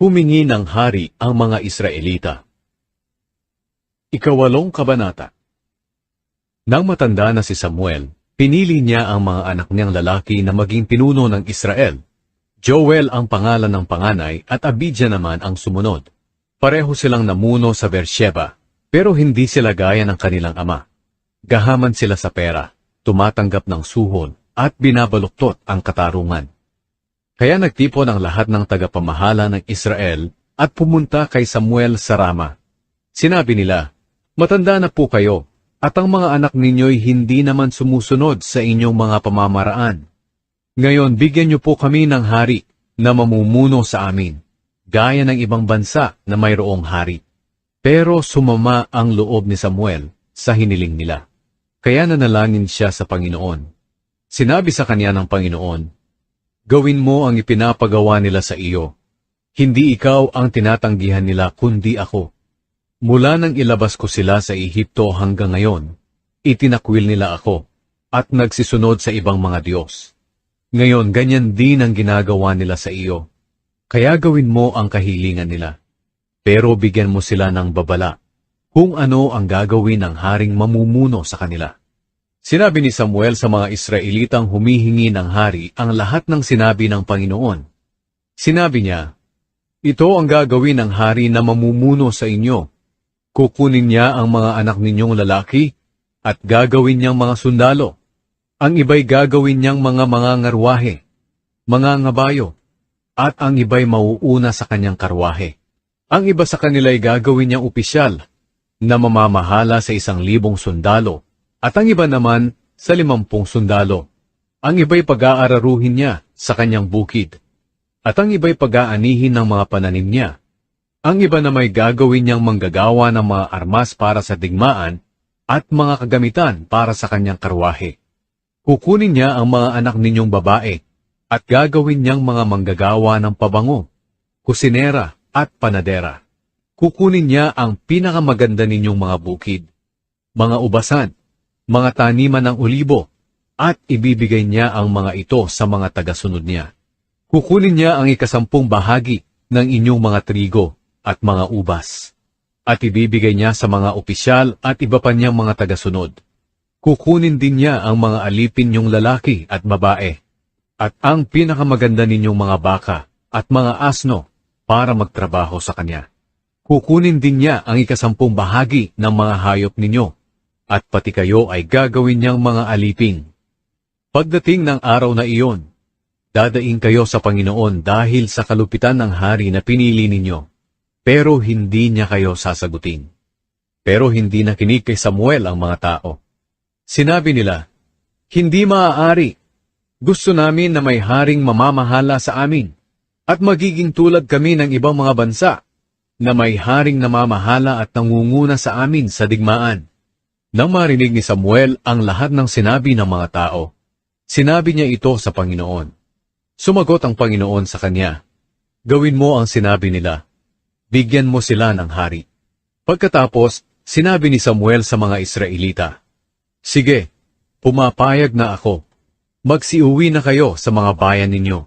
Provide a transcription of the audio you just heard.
Humingi ng hari ang mga Israelita. Ikawalong kabanata. Nang matanda na si Samuel, pinili niya ang mga anak niyang lalaki na maging pinuno ng Israel. Joel ang pangalan ng panganay at Abijah naman ang sumunod. Pareho silang namuno sa Beersheba, pero hindi sila gaya ng kanilang ama. Gahaman sila sa pera, tumatanggap ng suhol, at binabaluktot ang katarungan. Kaya nagtipon ang lahat ng tagapamahala ng Israel at pumunta kay Samuel sa Rama. Sinabi nila, "Matanda na po kayo, at ang mga anak ninyo'y hindi naman sumusunod sa inyong mga pamamaraan. Ngayon bigyan niyo po kami ng hari na mamumuno sa amin, gaya ng ibang bansa na mayroong hari." Pero sumama ang loob ni Samuel sa hiniling nila. Kaya nanalangin siya sa Panginoon. Sinabi sa kanya ng Panginoon, "Gawin mo ang ipinapagawa nila sa iyo. Hindi ikaw ang tinatanggihan nila kundi ako. Mula nang ilabas ko sila sa Ehipto hanggang ngayon, itinakwil nila ako at nagsisunod sa ibang mga Diyos. Ngayon ganyan din ang ginagawa nila sa iyo. Kaya gawin mo ang kahilingan nila. Pero bigyan mo sila ng babala kung ano ang gagawin ng haring mamumuno sa kanila." Sinabi ni Samuel sa mga Israelitang humihingi ng hari ang lahat ng sinabi ng Panginoon. Sinabi niya, "Ito ang gagawin ng hari na mamumuno sa inyo. Kukunin niya ang mga anak ninyong lalaki at gagawin niyang mga sundalo. Ang iba'y gagawin niyang mga ngarwahe, mga ngabayo, at ang iba'y mauuna sa kanyang karwahe. Ang iba sa kanila'y gagawin niyang opisyal na mamamahala sa 1,000 sundalo, at ang iba naman sa 50 sundalo. Ang iba'y pag-aararuhin niya sa kanyang bukid, at ang iba'y pag-aanihin ng mga pananim niya. Ang iba na may gagawin niyang manggagawa ng mga armas para sa digmaan at mga kagamitan para sa kanyang karwahe. Kukunin niya ang mga anak ninyong babae at gagawin niyang mga manggagawa ng pabango, kusinera at panadera. Kukunin niya ang pinakamaganda ninyong mga bukid, mga ubasan, mga taniman ng olibo, at ibibigay niya ang mga ito sa mga tagasunod niya. Kukunin niya ang 10 bahagi ng inyong mga trigo at mga ubas, at ibibigay niya sa mga opisyal at iba pa niyang mga tagasunod. Kukunin din niya ang mga alipin niyong lalaki at babae, at ang pinakamaganda ninyong mga baka at mga asno para magtrabaho sa kanya. Kukunin din niya ang 10 bahagi ng mga hayop ninyo, at pati kayo ay gagawin niyang mga alipin. Pagdating ng araw na iyon, dadaing kayo sa Panginoon dahil sa kalupitan ng hari na pinili ninyo, pero hindi niya kayo sasagutin." Pero hindi nakinig kay Samuel ang mga tao. Sinabi nila, "Hindi maaari. Gusto namin na may haring mamamahala sa amin, at magiging tulad kami ng ibang mga bansa, na may haring namamahala at nangunguna sa amin sa digmaan." Nang marinig ni Samuel ang lahat ng sinabi ng mga tao, sinabi niya ito sa Panginoon. Sumagot ang Panginoon sa kanya, "Gawin mo ang sinabi nila. Bigyan mo sila ng hari." Pagkatapos, sinabi ni Samuel sa mga Israelita, "Sige, pumapayag na ako. Magsiuwi na kayo sa mga bayan ninyo."